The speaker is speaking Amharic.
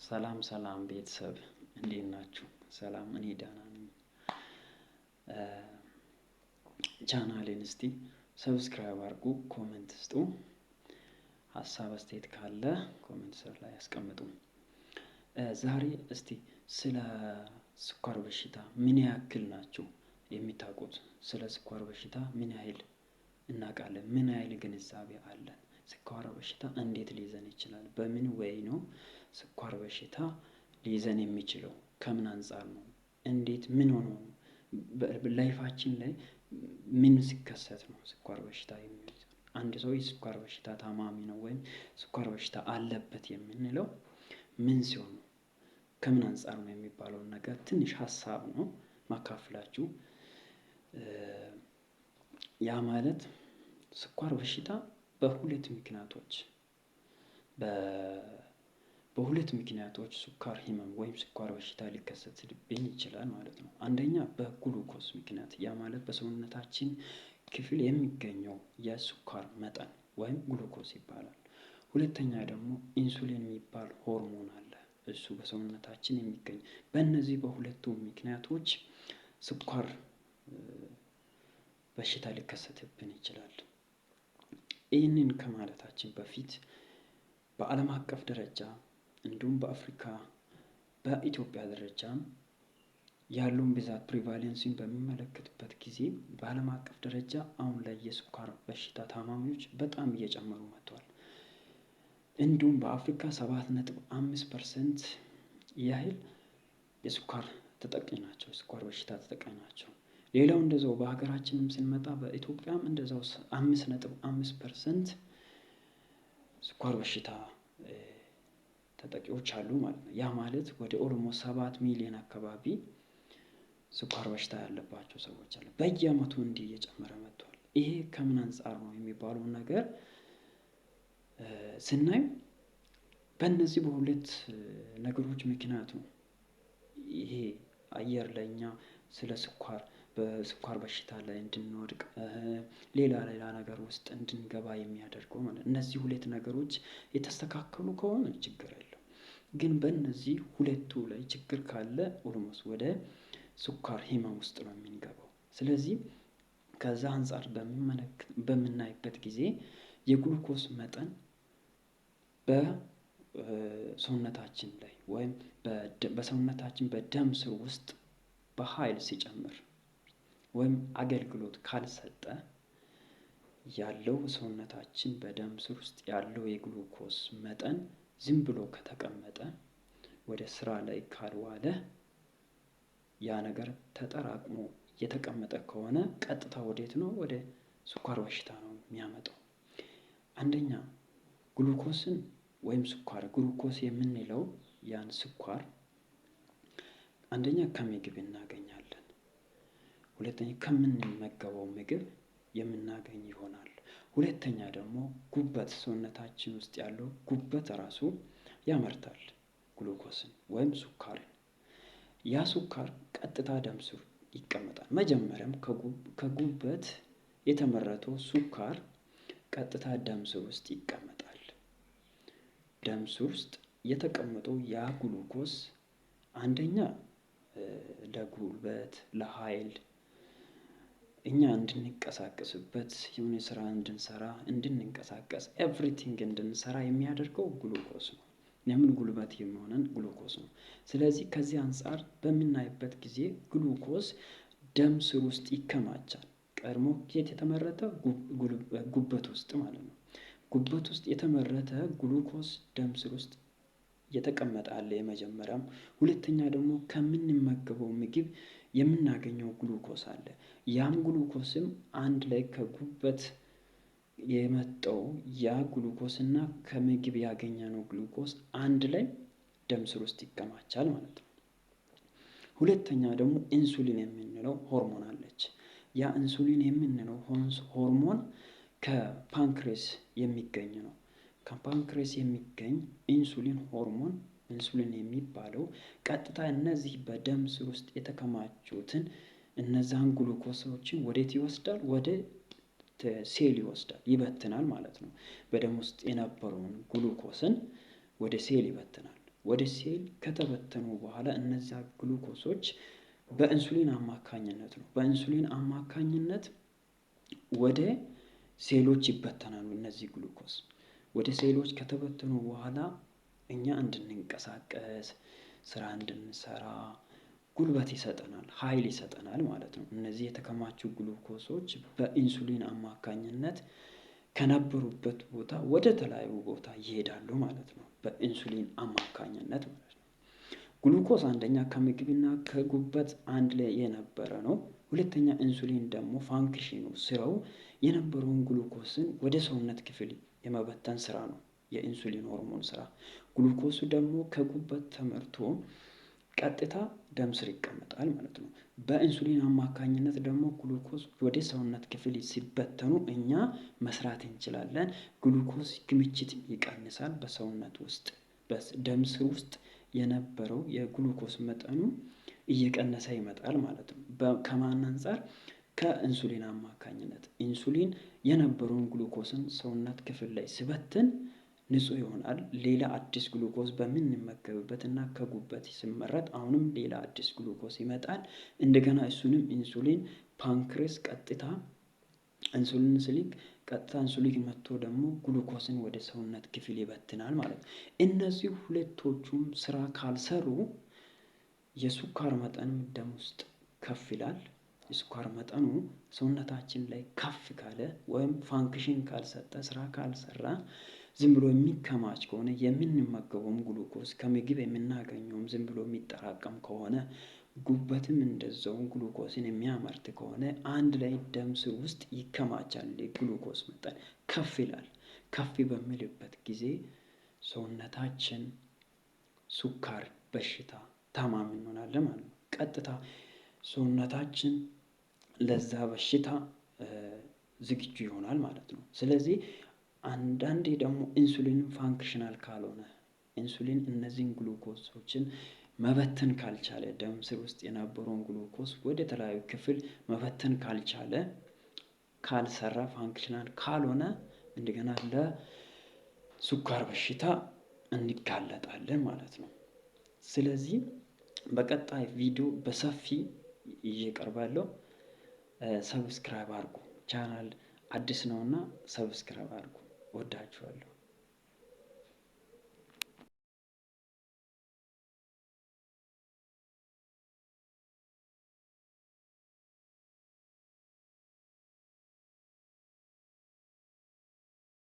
ሰላም ሰላም ቤተሰብ እንዴት ናችሁ? ሰላም እኔ ደህና ነኝ። ቻናሌን እስቲ ሰብስክራይብ አድርጉ፣ ኮሜንት ስጡ። ሀሳብ አስተያየት ካለ ኮሜንት ስር ላይ ያስቀምጡ። ዛሬ እስቲ ስለ ስኳር በሽታ ምን ያክል ናችሁ የሚታውቁት? ስለ ስኳር በሽታ ምን ያህል እናውቃለን? ምን ያህል ግንዛቤ አለን? ስኳር በሽታ እንዴት ሊይዘን ይችላል? በምን ወይ ነው ስኳር በሽታ ሊይዘን የሚችለው? ከምን አንፃር ነው? እንዴት ምን ሆኖ ነው? በላይፋችን ላይ ምን ሲከሰት ነው ስኳር በሽታ የሚይዘን? አንድ ሰው የስኳር በሽታ ታማሚ ነው ወይም ስኳር በሽታ አለበት የምንለው ምን ሲሆን ነው? ከምን አንፃር ነው የሚባለውን ነገር ትንሽ ሀሳብ ነው ማካፍላችሁ። ያ ማለት ስኳር በሽታ በሁለት ምክንያቶች ስኳር ህመም ወይም ስኳር በሽታ ሊከሰትብን ይችላል ማለት ነው። አንደኛ በግሉኮስ ምክንያት፣ ያ ማለት በሰውነታችን ክፍል የሚገኘው የስኳር መጠን ወይም ግሉኮስ ይባላል። ሁለተኛ ደግሞ ኢንሱሊን የሚባል ሆርሞን አለ፣ እሱ በሰውነታችን የሚገኝ። በእነዚህ በሁለቱ ምክንያቶች ስኳር በሽታ ሊከሰትብን ይችላል። ይህንን ከማለታችን በፊት በዓለም አቀፍ ደረጃ እንዲሁም በአፍሪካ በኢትዮጵያ ደረጃም ያለውን ብዛት ፕሪቫሌንስን በሚመለከትበት ጊዜ በዓለም አቀፍ ደረጃ አሁን ላይ የስኳር በሽታ ታማሚዎች በጣም እየጨመሩ መጥተዋል። እንዲሁም በአፍሪካ 7.5% ያህል የስኳር ተጠቂ ናቸው፣ የስኳር በሽታ ተጠቂ ናቸው። ሌላው እንደዛው በሀገራችንም ስንመጣ በኢትዮጵያም እንደዛው 5.5% ስኳር በሽታ ተጠቂዎች አሉ ማለት ነው። ያ ማለት ወደ ኦልሞስት 7 ሚሊዮን አካባቢ ስኳር በሽታ ያለባቸው ሰዎች አሉ። በየዓመቱ እንዲህ እየጨመረ መጥቷል። ይሄ ከምን አንፃር ነው የሚባለውን ነገር ስናይ በእነዚህ በሁለት ነገሮች ምክንያት ነው ይሄ አየር ላይ እኛ ስለ በስኳር በሽታ ላይ እንድንወድቅ ሌላ ነገር ውስጥ እንድንገባ የሚያደርገው ማለት ነው። እነዚህ ሁለት ነገሮች የተስተካከሉ ከሆነ ችግር የለውም። ግን በእነዚህ ሁለቱ ላይ ችግር ካለ ኦልሞስት ወደ ስኳር ህመም ውስጥ ነው የምንገባው። ስለዚህ ከዛ አንፃር በምናይበት ጊዜ የግሉኮስ መጠን በሰውነታችን ላይ ወይም በሰውነታችን በደም ስር ውስጥ በኃይል ሲጨምር ወይም አገልግሎት ካልሰጠ ያለው ሰውነታችን በደም ስር ውስጥ ያለው የግሉኮስ መጠን ዝም ብሎ ከተቀመጠ ወደ ስራ ላይ ካልዋለ ያ ነገር ተጠራቅሞ የተቀመጠ ከሆነ ቀጥታ ወዴት ነው? ወደ ስኳር በሽታ ነው የሚያመጣው። አንደኛ ግሉኮስን ወይም ስኳር ግሉኮስ የምንለው ያን ስኳር አንደኛ ከምግብ እናገኛለን። ሁለተኛ ከምንመገበው ምግብ የምናገኝ ይሆናል። ሁለተኛ ደግሞ ጉበት፣ ሰውነታችን ውስጥ ያለው ጉበት ራሱ ያመርታል ግሉኮስን ወይም ስኳርን። ያ ስኳር ቀጥታ ደም ስር ይቀመጣል። መጀመሪያም ከጉበት የተመረተው ስኳር ቀጥታ ደም ስር ውስጥ ይቀመጣል። ደም ስር ውስጥ የተቀመጠው ያ ግሉኮስ አንደኛ ለጉልበት፣ ለኃይል እኛ እንድንቀሳቀስበት የሆነ ስራ እንድንሰራ እንድንንቀሳቀስ ኤቭሪቲንግ እንድንሰራ የሚያደርገው ግሉኮስ ነው። ለምን ጉልበት የሚሆነን ግሉኮስ ነው። ስለዚህ ከዚህ አንፃር በምናይበት ጊዜ ግሉኮስ ደም ስር ውስጥ ይከማቻል። ቀድሞ ከየት የተመረተ? ጉበት ውስጥ ማለት ነው። ጉበት ውስጥ የተመረተ ግሉኮስ ደም ስር ውስጥ የተቀመጠ አለ የመጀመሪያም። ሁለተኛ ደግሞ ከምንመገበው ምግብ የምናገኘው ግሉኮስ አለ። ያም ግሉኮስም አንድ ላይ ከጉበት የመጣው ያ ግሉኮስ እና ከምግብ ያገኘነው ግሉኮስ አንድ ላይ ደም ስር ውስጥ ይከማቻል ማለት ነው። ሁለተኛ ደግሞ ኢንሱሊን የምንለው ሆርሞን አለች። ያ ኢንሱሊን የምንለው ሆርሞን ከፓንክሬስ የሚገኝ ነው። ከፓንክሬስ የሚገኝ ኢንሱሊን ሆርሞን ኢንሱሊን የሚባለው ቀጥታ እነዚህ በደም ስር ውስጥ የተከማቹትን እነዛን ግሉኮሶችን ወዴት ይወስዳል? ወደ ሴል ይወስዳል፣ ይበትናል ማለት ነው። በደም ውስጥ የነበረውን ግሉኮስን ወደ ሴል ይበትናል። ወደ ሴል ከተበተኑ በኋላ እነዚያ ግሉኮሶች በኢንሱሊን አማካኝነት ነው። በኢንሱሊን አማካኝነት ወደ ሴሎች ይበተናሉ። እነዚህ ግሉኮስ ወደ ሴሎች ከተበተኑ በኋላ እኛ እንድንንቀሳቀስ፣ ስራ እንድንሰራ ጉልበት ይሰጠናል፣ ኃይል ይሰጠናል ማለት ነው። እነዚህ የተከማቹ ግሉኮሶች በኢንሱሊን አማካኝነት ከነበሩበት ቦታ ወደ ተለያዩ ቦታ ይሄዳሉ ማለት ነው። በኢንሱሊን አማካኝነት ማለት ነው። ግሉኮስ አንደኛ ከምግብና ከጉበት አንድ ላይ የነበረ ነው። ሁለተኛ ኢንሱሊን ደግሞ ፋንክሽኑ ስራው የነበረውን ግሉኮስን ወደ ሰውነት ክፍል የመበተን ስራ ነው፣ የኢንሱሊን ሆርሞን ስራ። ግሉኮሱ ደግሞ ከጉበት ተመርቶ ቀጥታ ደም ስር ይቀመጣል ማለት ነው። በኢንሱሊን አማካኝነት ደግሞ ግሉኮስ ወደ ሰውነት ክፍል ሲበተኑ እኛ መስራት እንችላለን። ግሉኮስ ክምችት ይቀንሳል በሰውነት ውስጥ፣ በደም ስር ውስጥ የነበረው የግሉኮስ መጠኑ እየቀነሰ ይመጣል ማለት ነው። ከማን አንፃር? ከኢንሱሊን አማካኝነት። ኢንሱሊን የነበረውን ግሉኮስን ሰውነት ክፍል ላይ ሲበትን ንጹህ ይሆናል። ሌላ አዲስ ግሉኮስ በምንመገብበት እና ከጉበት ሲመረት አሁንም ሌላ አዲስ ግሉኮስ ይመጣል። እንደገና እሱንም ኢንሱሊን ፓንክሬስ ቀጥታ ኢንሱሊን ስሊክ ቀጥታ ኢንሱሊን መጥቶ ደግሞ ግሉኮስን ወደ ሰውነት ክፍል ይበትናል ማለት ነው። እነዚህ ሁለቶቹም ስራ ካልሰሩ የስኳር መጠን ደም ውስጥ ከፍ ይላል። የስኳር መጠኑ ሰውነታችን ላይ ከፍ ካለ ወይም ፋንክሽን ካልሰጠ፣ ስራ ካልሰራ፣ ዝም ብሎ የሚከማች ከሆነ የምንመገበውም ግሉኮስ ከምግብ የምናገኘውም ዝም ብሎ የሚጠራቀም ከሆነ፣ ጉበትም እንደዛው ግሉኮስን የሚያመርት ከሆነ አንድ ላይ ደም ስር ውስጥ ይከማቻል። የግሉኮስ መጠን ከፍ ይላል። ከፍ በሚልበት ጊዜ ሰውነታችን ስኳር በሽታ ታማሚ እንሆናለን ማለት ነው። ቀጥታ ሰውነታችን ለዛ በሽታ ዝግጁ ይሆናል ማለት ነው። ስለዚህ አንዳንዴ ደግሞ ኢንሱሊን ፋንክሽናል ካልሆነ፣ ኢንሱሊን እነዚህን ግሉኮሶችን መበተን ካልቻለ፣ ደም ስር ውስጥ የነበረውን ግሉኮስ ወደ ተለያዩ ክፍል መበተን ካልቻለ፣ ካልሰራ፣ ፋንክሽናል ካልሆነ እንደገና ለስኳር በሽታ እንጋለጣለን ማለት ነው። ስለዚህ በቀጣይ ቪዲዮ በሰፊ ይዤ እቀርባለሁ። ሰብስክራይብ አድርጉ። ቻናል አዲስ ነውና ሰብስክራይብ አድርጉ። ወዳችኋለሁ።